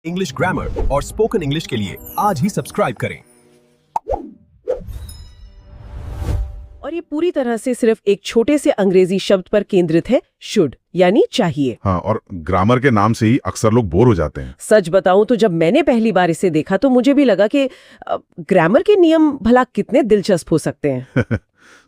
English grammar और spoken English के लिए आज ही सब्सक्राइब करें। और ये पूरी तरह से सिर्फ एक छोटे से अंग्रेजी शब्द पर केंद्रित है, शुड यानी चाहिए। हाँ, और ग्रामर के नाम से ही अक्सर लोग बोर हो जाते हैं। सच बताऊं तो जब मैंने पहली बार इसे देखा तो मुझे भी लगा कि ग्रामर के नियम भला कितने दिलचस्प हो सकते हैं।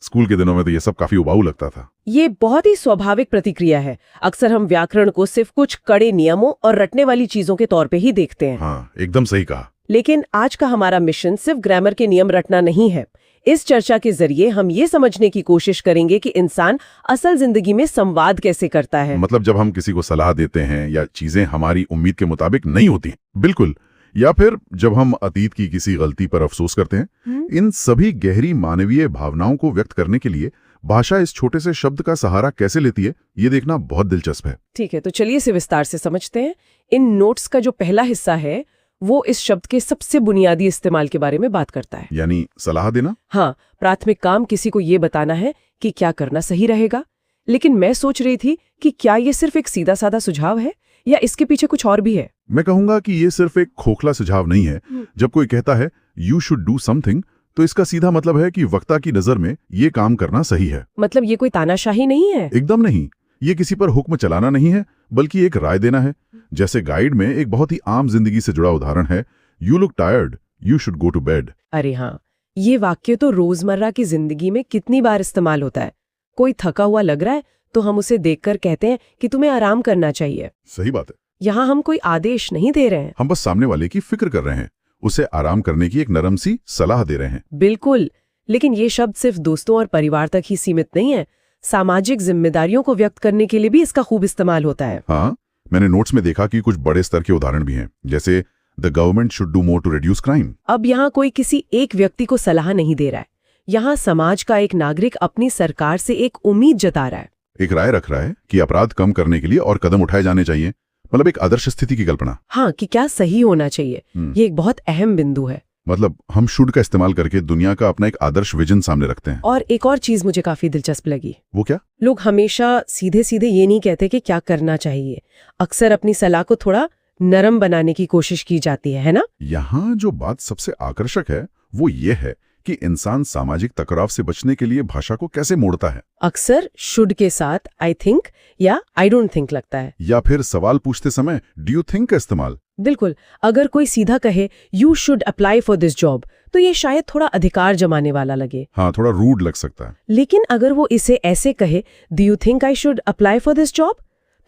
स्कूल के दिनों में तो ये सब काफी उबाऊ लगता था। ये बहुत ही स्वाभाविक प्रतिक्रिया है। अक्सर हम व्याकरण को सिर्फ कुछ कड़े नियमों और रटने वाली चीजों के तौर पे ही देखते हैं। हाँ, एकदम सही कहा। लेकिन आज का हमारा मिशन सिर्फ ग्रामर के नियम रटना नहीं है। इस चर्चा के जरिए हम ये समझने की कोशिश करेंगे कि इंसान असल जिंदगी में संवाद कैसे करता है। मतलब जब हम किसी को सलाह देते हैं या चीजें हमारी उम्मीद के मुताबिक नहीं होती, बिल्कुल, या फिर जब हम अतीत की किसी गलती पर अफसोस करते हैं, इन सभी गहरी मानवीय भावनाओं को व्यक्त करने के लिए भाषा इस छोटे से शब्द का सहारा कैसे लेती है, ये देखना बहुत दिलचस्प है। ठीक है, तो चलिए इसे विस्तार से समझते हैं। इन नोट्स का जो पहला हिस्सा है वो इस शब्द के सबसे बुनियादी इस्तेमाल के बारे में बात करता है। यानी सलाह देना। हाँ, प्राथमिक काम किसी को ये बताना है कि क्या करना सही रहेगा। लेकिन मैं सोच रही थी कि क्या ये सिर्फ एक सीधा साधा सुझाव है या इसके पीछे कुछ और भी है। मैं कहूंगा कि ये सिर्फ एक खोखला सुझाव नहीं है। जब कोई कहता है यू शुड डू समथिंग, तो इसका सीधा मतलब है कि वक्ता की नजर में ये काम करना सही है। मतलब ये कोई तानाशाही नहीं है। एकदम नहीं। ये किसी पर हुक्म चलाना नहीं है, बल्कि एक राय देना है। जैसे गाइड में एक बहुत ही आम जिंदगी से जुड़ा उदाहरण है, you look tired, you should go to bed. अरे हाँ, ये वाक्य तो रोजमर्रा की जिंदगी में कितनी बार इस्तेमाल होता है। कोई थका हुआ लग रहा है तो हम उसे देखकर कहते हैं कि तुम्हें आराम करना चाहिए। सही बात है। यहाँ हम कोई आदेश नहीं दे रहे हैं, हम बस सामने वाले की फिक्र कर रहे हैं, उसे आराम करने की एक नरम सी सलाह दे रहे हैं। बिल्कुल। लेकिन ये शब्द सिर्फ दोस्तों और परिवार तक ही सीमित नहीं है। सामाजिक जिम्मेदारियों को व्यक्त करने के लिए भी इसका खूब इस्तेमाल होता है। हाँ, मैंने नोट्स में देखा कि कुछ बड़े स्तर के उदाहरण भी हैं, जैसे the government should do more to reduce crime. अब यहाँ कोई किसी एक व्यक्ति को सलाह नहीं दे रहा है। यहाँ समाज का एक नागरिक अपनी सरकार से एक उम्मीद जता रहा है, एक राय रख रहा है कि अपराध कम करने के लिए और कदम उठाए जाने चाहिए। मतलब एक आदर्श स्थिति की कल्पना। हाँ, कि क्या सही होना चाहिए। ये एक बहुत अहम बिंदु है। मतलब हम शुड का इस्तेमाल करके दुनिया का अपना एक आदर्श विजन सामने रखते हैं। और एक और चीज मुझे काफी दिलचस्प लगी। वो क्या? लोग हमेशा सीधे सीधे ये नहीं कहते कि क्या करना चाहिए। अक्सर अपनी सलाह को थोड़ा नरम बनाने की कोशिश की जाती है ना? यहाँ जो बात सबसे आकर्षक है वो ये है कि इंसान सामाजिक टकराव से बचने के लिए भाषा को कैसे मोड़ता है। अक्सर शुड के साथ आई थिंक या आई डोंट थिंक लगता है, या फिर सवाल पूछते समय डू यू थिंक का इस्तेमाल। बिल्कुल। अगर कोई सीधा कहे you should apply for this job, तो ये शायद थोड़ा अधिकार जमाने वाला लगे। हाँ, थोड़ा रूड लग सकता है। लेकिन अगर वो इसे ऐसे कहे, do you think I should apply for this job,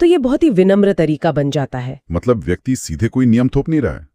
तो ये बहुत ही विनम्र तरीका बन जाता है। मतलब व्यक्ति सीधे कोई नियम थोप नहीं रहा है,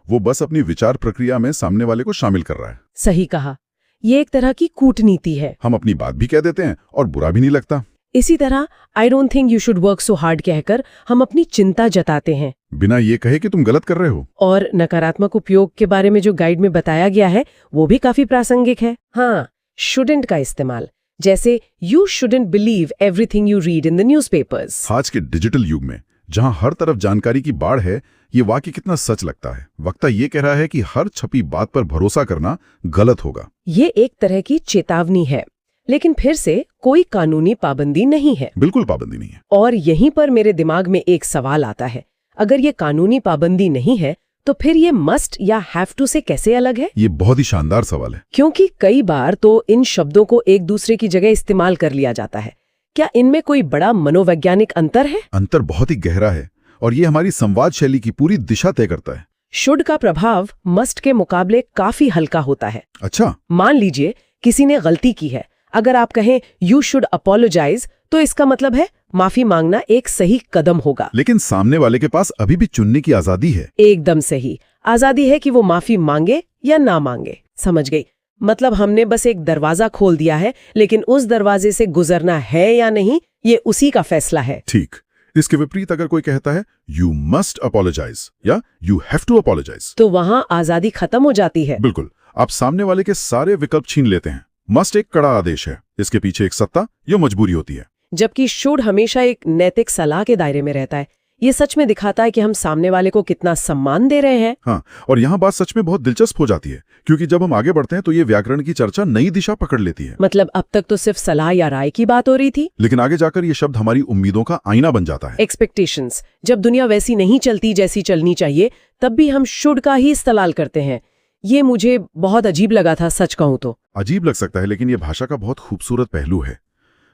वो बस अपनी विचार प्रक्रिया में सामने वाले को शामिल कर रहा है। सही कहा। ये एक तरह की कूटनीति है। हम अपनी बात भी कह देते हैं और बुरा भी नहीं लगता। इसी तरह I don't think you should work so hard कहकर हम अपनी चिंता जताते हैं, बिना ये कहे कि तुम गलत कर रहे हो। और नकारात्मक उपयोग के बारे में जो गाइड में बताया गया है वो भी काफी प्रासंगिक है। हाँ, शुडंट का इस्तेमाल, जैसे you shouldn't believe everything you read in the newspapers. आज के डिजिटल युग में जहां हर तरफ जानकारी की बाढ़ है, ये वाक्य कितना सच लगता है। वक्ता ये कह रहा है कि हर छपी बात पर भरोसा करना गलत होगा। ये एक तरह की चेतावनी है, लेकिन फिर से कोई कानूनी पाबंदी नहीं है। बिल्कुल पाबंदी नहीं है। और यहीं पर मेरे दिमाग में एक सवाल आता है, अगर ये कानूनी पाबंदी नहीं है तो फिर ये मस्ट या हैव टू से कैसे अलग है? ये बहुत ही शानदार सवाल है, क्योंकि कई बार तो इन शब्दों को एक दूसरे की जगह इस्तेमाल कर लिया जाता है। क्या इनमें कोई बड़ा मनोवैज्ञानिक अंतर है? अंतर बहुत ही गहरा है और ये हमारी संवाद शैली की पूरी दिशा तय करता है। शुड का प्रभाव मस्ट के मुकाबले काफी हल्का होता है। अच्छा। मान लीजिए किसी ने गलती की है, अगर आप कहें यू शुड अपोलोजाइज, तो इसका मतलब है माफी मांगना एक सही कदम होगा। लेकिन सामने वाले के पास अभी भी चुनने की आजादी है। एकदम सही। आजादी है कि वो माफी मांगे या ना मांगे। समझ गई। मतलब हमने बस एक दरवाजा खोल दिया है, लेकिन उस दरवाजे से गुजरना है या नहीं ये उसी का फैसला है। ठीक। इसके विपरीत अगर कोई कहता है यू मस्ट अपोलोजाइज या यू हैव टू अपोलोजाइज, तो वहां आजादी खत्म हो जाती है। बिल्कुल। आप सामने वाले के सारे विकल्प छीन लेते हैं। मस्ट एक कड़ा आदेश है, इसके पीछे एक सत्ता या मजबूरी होती है। जबकि शुड हमेशा एक नैतिक सलाह के दायरे में रहता है। ये सच में दिखाता है कि हम सामने वाले को कितना सम्मान दे रहे हैं। हाँ, और यहाँ बात सच में बहुत दिलचस्प हो जाती है, क्योंकि जब हम आगे बढ़ते हैं तो ये व्याकरण की चर्चा नई दिशा पकड़ लेती है। मतलब अब तक तो सिर्फ सलाह या राय की बात हो रही थी, लेकिन आगे जाकर ये शब्द हमारी उम्मीदों का आईना बन जाता है। एक्सपेक्टेशंस। जब दुनिया वैसी नहीं चलती जैसी चलनी चाहिए, तब भी हम शुड का ही इस्तेमाल करते हैं। ये मुझे बहुत अजीब लगा था, सच कहूं तो। अजीब लग सकता है, लेकिन ये भाषा का बहुत खूबसूरत पहलू है।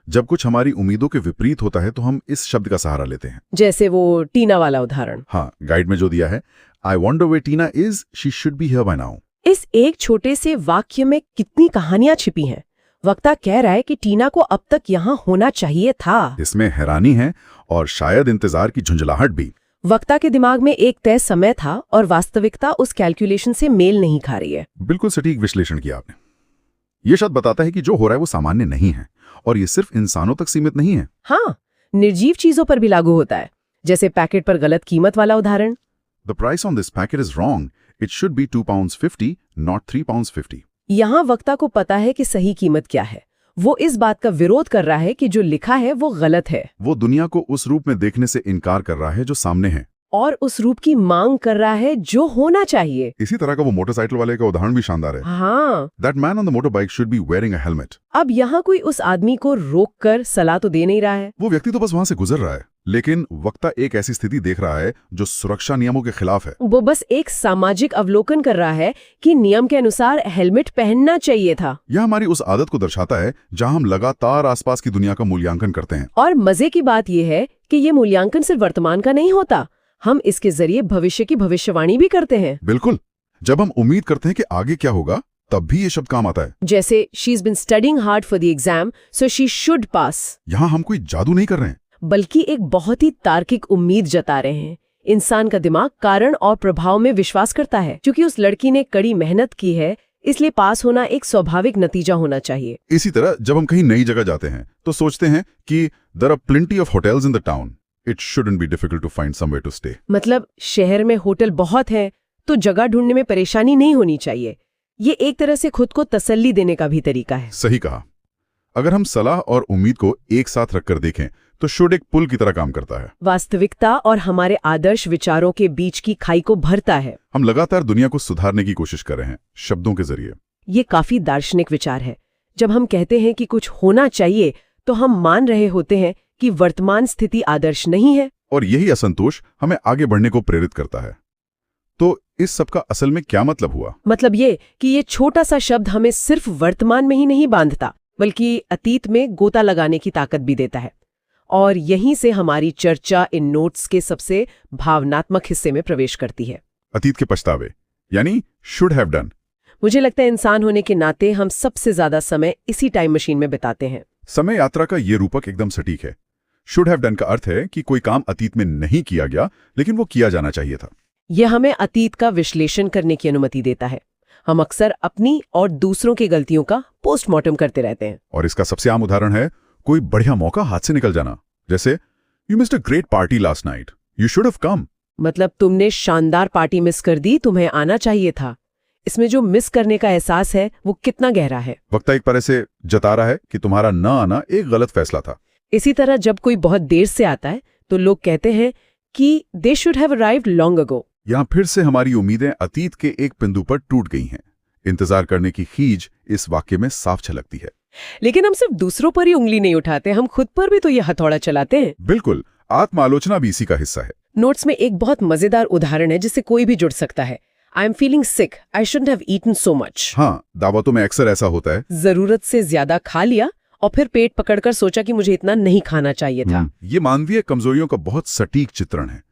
जब कुछ हमारी उम्मीदों के विपरीत होता है तो हम इस शब्द का सहारा लेते हैं। जैसे वो टीना वाला उदाहरण। हाँ, गाइड में जो दिया है, I wonder where Tina is, she should be here by now. इस एक छोटे से वाक्य में कितनी कहानियां छिपी हैं। वक्ता कह रहा है कि टीना को अब तक यहाँ होना चाहिए था। इसमें हैरानी है और शायद इंतजार की झुंझलाहट भी। वक्ता के दिमाग में एक तय समय था और वास्तविकता उस कैलकुलेशन से मेल नहीं खा रही है। बिल्कुल सटीक विश्लेषण किया आपने। ये शब्द बताता है कि जो हो रहा है वो सामान्य नहीं है, और ये सिर्फ इंसानों तक सीमित नहीं है। हाँ, निर्जीव चीजों पर भी लागू होता है, जैसे पैकेट पर गलत कीमत वाला उदाहरण। The price on this packet is wrong, it should be £2.50 not £3.50। यहाँ वक्ता को पता है कि सही कीमत क्या है। वो इस बात का विरोध कर रहा है कि जो लिखा है वो गलत है। वो दुनिया को उस रूप में देखने से इनकार कर रहा है जो सामने है, और उस रूप की मांग कर रहा है जो होना चाहिए। इसी तरह का वो मोटरसाइकिल वाले का उदाहरण भी शानदार है। हाँ, that man on the motorbike should be wearing a helmet. अब यहाँ कोई उस आदमी को रोक कर सलाह तो दे नहीं रहा है। वो व्यक्ति तो बस वहां से गुजर रहा है, लेकिन वक्ता एक ऐसी स्थिति देख रहा है जो सुरक्षा नियमों के खिलाफ है। वो बस एक सामाजिक अवलोकन कर रहा है कि नियम के अनुसार हेलमेट पहनना चाहिए था। यह हमारी उस आदत को दर्शाता है जहां हम लगातार आसपास की दुनिया का मूल्यांकन करते हैं। और मजे की बात यह है कि ये मूल्यांकन सिर्फ वर्तमान का नहीं होता, हम इसके जरिए भविष्य की भविष्यवाणी भी करते हैं। बिल्कुल, जब हम उम्मीद करते हैं कि आगे क्या होगा, तब भी ये शब्द काम आता है। जैसे she is been studying hard for the exam so she should pass. यहाँ हम कोई जादू नहीं कर रहे हैं, बल्कि एक बहुत ही तार्किक उम्मीद जता रहे हैं। इंसान का दिमाग कारण और प्रभाव में विश्वास करता है। क्योंकि उस लड़की ने कड़ी मेहनत की है, इसलिए पास होना एक स्वाभाविक नतीजा होना चाहिए। इसी तरह जब हम कहीं नई जगह जाते हैं तो सोचते हैं कि there are plenty of hotels in the town, it shouldn't be difficult to find somewhere to stay. मतलब शहर में होटल बहुत है तो जगह ढूंढने में परेशानी नहीं होनी चाहिए। ये एक तरह से खुद को तसल्ली देने का भी तरीका है। सही कहा। अगर हम सलाह और उम्मीद को एक साथ रखकर देखें तो शुड एक पुल की तरह काम करता है। वास्तविकता और हमारे आदर्श विचारों के बीच की खाई को भरता है। हम लगातार दुनिया को सुधारने की कोशिश कर रहे हैं शब्दों के जरिए। ये काफी दार्शनिक विचार है। जब हम कहते हैं कि कुछ होना चाहिए तो हम मान रहे होते हैं कि वर्तमान स्थिति आदर्श नहीं है, और यही असंतोष हमें आगे बढ़ने को प्रेरित करता है। तो इस सब का असल में क्या मतलब हुआ? मतलब ये कि ये छोटा सा शब्द हमें सिर्फ वर्तमान में ही नहीं बांधता, बल्कि अतीत में गोता लगाने की ताकत भी देता है। और यहीं से हमारी चर्चा इन नोट्स के सबसे भावनात्मक हिस्से में प्रवेश करती है। अतीत के पछतावे, यानी शुड हैव डन। मुझे लगता है इंसान होने के नाते हम सबसे ज्यादा समय इसी टाइम मशीन में बिताते हैं। समय यात्रा का ये रूपक एकदम सटीक है। शुड हैव डन का अर्थ है कि कोई काम अतीत में नहीं किया गया, लेकिन वो किया जाना चाहिए था। यह हमें अतीत का विश्लेषण करने की अनुमति देता है। हम अक्सर अपनी और दूसरों की गलतियों का पोस्टमार्टम करते रहते हैं। और इसका सबसे आम उदाहरण है कोई बढ़िया मौका हाथ से निकल जाना। जैसे you missed a great party last night, you should have come. मतलब तुमने शानदार पार्टी मिस कर दी, तुम्हें आना चाहिए था। इसमें जो मिस करने का एहसास है वो कितना गहरा है। वक्ता एक तरह से जता रहा है कि तुम्हारा न आना एक गलत फैसला था। इसी तरह जब कोई बहुत देर से आता है तो लोग कहते हैं कि they should have arrived long ago. यहाँ फिर से हमारी उम्मीदें अतीत के एक बिंदु पर टूट गई हैं। इंतजार करने की खींच इस वाक्य में साफ झलकती है। लेकिन हम सिर्फ दूसरों पर ही उंगली नहीं उठाते, हम खुद पर भी तो ये हथौड़ा चलाते हैं। बिल्कुल, आत्मालोचना भी इसी का हिस्सा है। नोट्स में एक बहुत मजेदार उदाहरण है जिससे कोई भी जुड़ सकता है। I am feeling sick, I shouldn't have eaten so much. हाँ, दावतों में अक्सर ऐसा होता है। जरूरत से ज्यादा खा लिया और फिर पेट पकड़कर सोचा कि मुझे इतना नहीं खाना चाहिए था। ये मानवीय कमजोरियों का बहुत सटीक चित्रण है।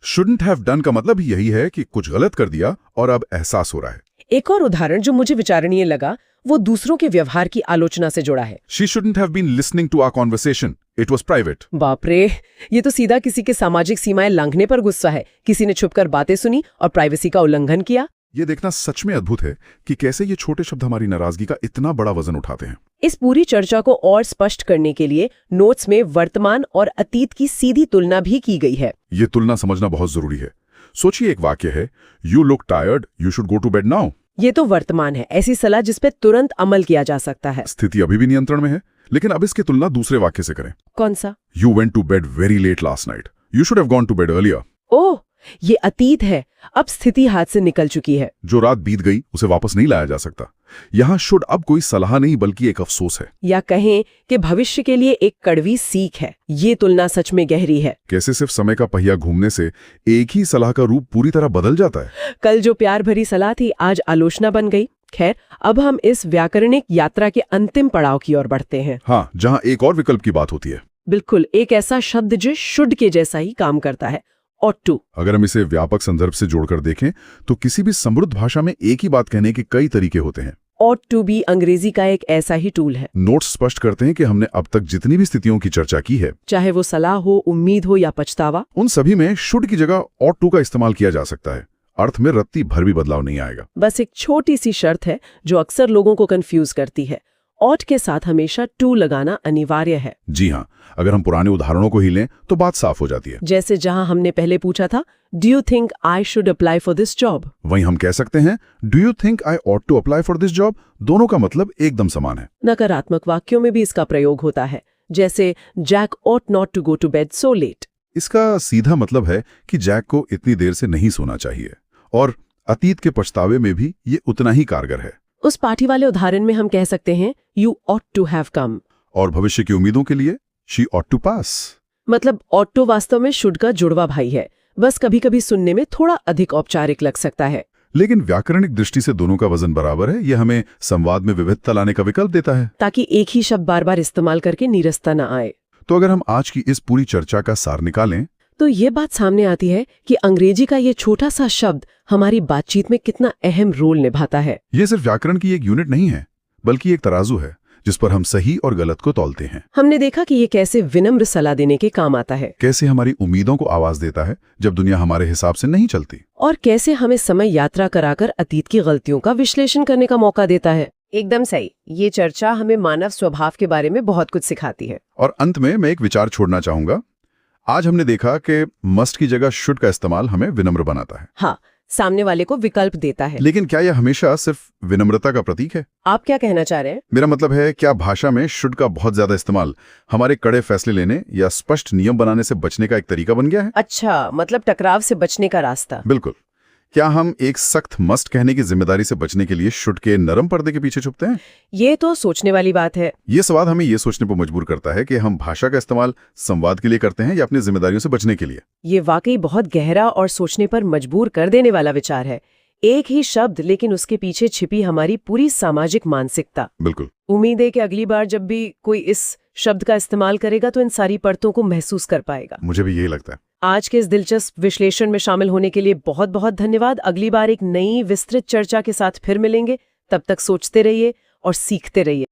शुडंट हैव डन का मतलब ही यही है कि कुछ गलत कर दिया और अब एहसास हो रहा है। एक और उदाहरण जो मुझे विचारणीय लगा वो दूसरों के व्यवहार की आलोचना से जुड़ा है। She shouldn't have been listening to our conversation. It was private. बाप रे, ये तो सीधा किसी के सामाजिक सीमाएं लांघने पर गुस्सा है। किसी ने छुपकर बातें सुनी और प्राइवेसी का उल्लंघन किया। ये देखना सच में अद्भुत है कि कैसे ये छोटे शब्द हमारी नाराजगी का इतना बड़ा वजन उठाते हैं। इस पूरी चर्चा को और स्पष्ट करने के लिए नोट्स में वर्तमान और अतीत की सीधी तुलना भी की गई है। ये तुलना समझना बहुत जरूरी है। सोचिए, एक वाक्य है, you look tired, you should go to bed now. ये तो वर्तमान है, ऐसी सलाह जिस पे तुरंत अमल किया जा सकता है। स्थिति अभी भी नियंत्रण में है, लेकिन अब इसकी तुलना दूसरे वाक्य से करें। कौन सा? You went to bed very late last night, you should have gone to bed earlier. Oh, ये अतीत है, अब स्थिति हाथ से निकल चुकी है। जो रात बीत गई उसे वापस नहीं लाया जा सकता। यहाँ शुड अब कोई सलाह नहीं बल्कि एक अफसोस है, या कहें कि भविष्य के लिए एक कड़वी सीख है। ये तुलना सच में गहरी है। कैसे सिर्फ समय का पहिया घूमने से एक ही सलाह का रूप पूरी तरह बदल जाता है। कल जो प्यार भरी सलाह थी आज आलोचना बन गई। खैर, अब हम इस व्याकरणिक यात्रा के अंतिम पड़ाव की ओर बढ़ते हैं। हाँ, जहाँ एक और विकल्प की बात होती है। बिल्कुल, एक ऐसा शब्द जो शुड के जैसा ही काम करता है, ought to। अगर हम इसे व्यापक संदर्भ से जोड़कर देखें तो किसी भी समृद्ध भाषा में एक ही बात कहने के कई तरीके होते हैं। ought to be अंग्रेजी का एक ऐसा ही टूल है। नोट्स स्पष्ट करते हैं कि हमने अब तक जितनी भी स्थितियों की चर्चा की है, चाहे वो सलाह हो, उम्मीद हो या पछतावा, उन सभी में शुड की जगह ought to का इस्तेमाल किया जा सकता है। अर्थ में रत्ती भर भी बदलाव नहीं आएगा। बस एक छोटी सी शर्त है जो अक्सर लोगों को कंफ्यूज करती है। ought के साथ हमेशा to लगाना अनिवार्य है। जी हाँ, अगर हम पुराने उदाहरणों को ही लें तो बात साफ हो जाती है। जैसे जहां हमने पहले पूछा था, do you think I should apply for this job, वहीं हम कह सकते हैं do you think I ought to apply for this job. दोनों का मतलब एकदम समान है। नकारात्मक वाक्यों में भी इसका प्रयोग होता है, जैसे Jack ought not to go to bed so late. इसका सीधा मतलब है कि जैक को इतनी देर से नहीं सोना चाहिए, और अतीत के पछतावे में भी ये उतना ही कारगर है। उस पार्टी वाले उदाहरण में हम कह सकते हैं you ought to have come, और भविष्य की उम्मीदों के लिए शी ought टू पास। मतलब ought to वास्तव में शुड का जुड़वा भाई है, बस कभी कभी सुनने में थोड़ा अधिक औपचारिक लग सकता है। लेकिन व्याकरणिक दृष्टि से दोनों का वजन बराबर है। यह हमें संवाद में विविधता लाने का विकल्प देता है, ताकि एक ही शब्द बार बार इस्तेमाल करके नीरसता न आए। तो अगर हम आज की इस पूरी चर्चा का सार निकालें तो ये बात सामने आती है कि अंग्रेजी का ये छोटा सा शब्द हमारी बातचीत में कितना अहम रोल निभाता है। ये सिर्फ व्याकरण की एक यूनिट नहीं है, बल्कि एक तराजू है जिस पर हम सही और गलत को तौलते हैं। हमने देखा कि ये कैसे विनम्र सलाह देने के काम आता है, कैसे हमारी उम्मीदों को आवाज देता है जब दुनिया हमारे हिसाब से नहीं चलती, और कैसे हमें समय यात्रा कराकर अतीत की गलतियों का विश्लेषण करने का मौका देता है। एकदम सही। ये चर्चा हमें मानव स्वभाव के बारे में बहुत कुछ सिखाती है। और अंत में मैं एक विचार छोड़ना चाहूंगा। आज हमने देखा कि मस्ट की जगह शुड का इस्तेमाल हमें विनम्र बनाता है। हाँ, सामने वाले को विकल्प देता है। लेकिन क्या यह हमेशा सिर्फ विनम्रता का प्रतीक है? आप क्या कहना चाह रहे हैं? मेरा मतलब है, क्या भाषा में शुड का बहुत ज्यादा इस्तेमाल हमारे कड़े फैसले लेने या स्पष्ट नियम बनाने से बचने का एक तरीका बन गया है? अच्छा, मतलब टकराव से बचने का रास्ता। बिल्कुल। क्या हम एक सख्त मस्ट कहने की जिम्मेदारी से बचने के लिए शुड के नरम पर्दे के पीछे छुपते हैं? ये तो सोचने वाली बात है। ये सवाल हमें ये सोचने पर मजबूर करता है कि हम भाषा का इस्तेमाल संवाद के लिए करते हैं या अपनी जिम्मेदारियों से बचने के लिए। ये वाकई बहुत गहरा और सोचने पर मजबूर कर देने वाला विचार है। एक ही शब्द, लेकिन उसके पीछे छिपी हमारी पूरी सामाजिक मानसिकता। बिल्कुल। उम्मीद है कि अगली बार जब भी कोई इस शब्द का इस्तेमाल करेगा तो इन सारी परतों को महसूस कर पाएगा। मुझे भी यही लगता है। आज के इस दिलचस्प विश्लेषण में शामिल होने के लिए बहुत बहुत धन्यवाद। अगली बार एक नई विस्तृत चर्चा के साथ फिर मिलेंगे। तब तक सोचते रहिए और सीखते रहिए।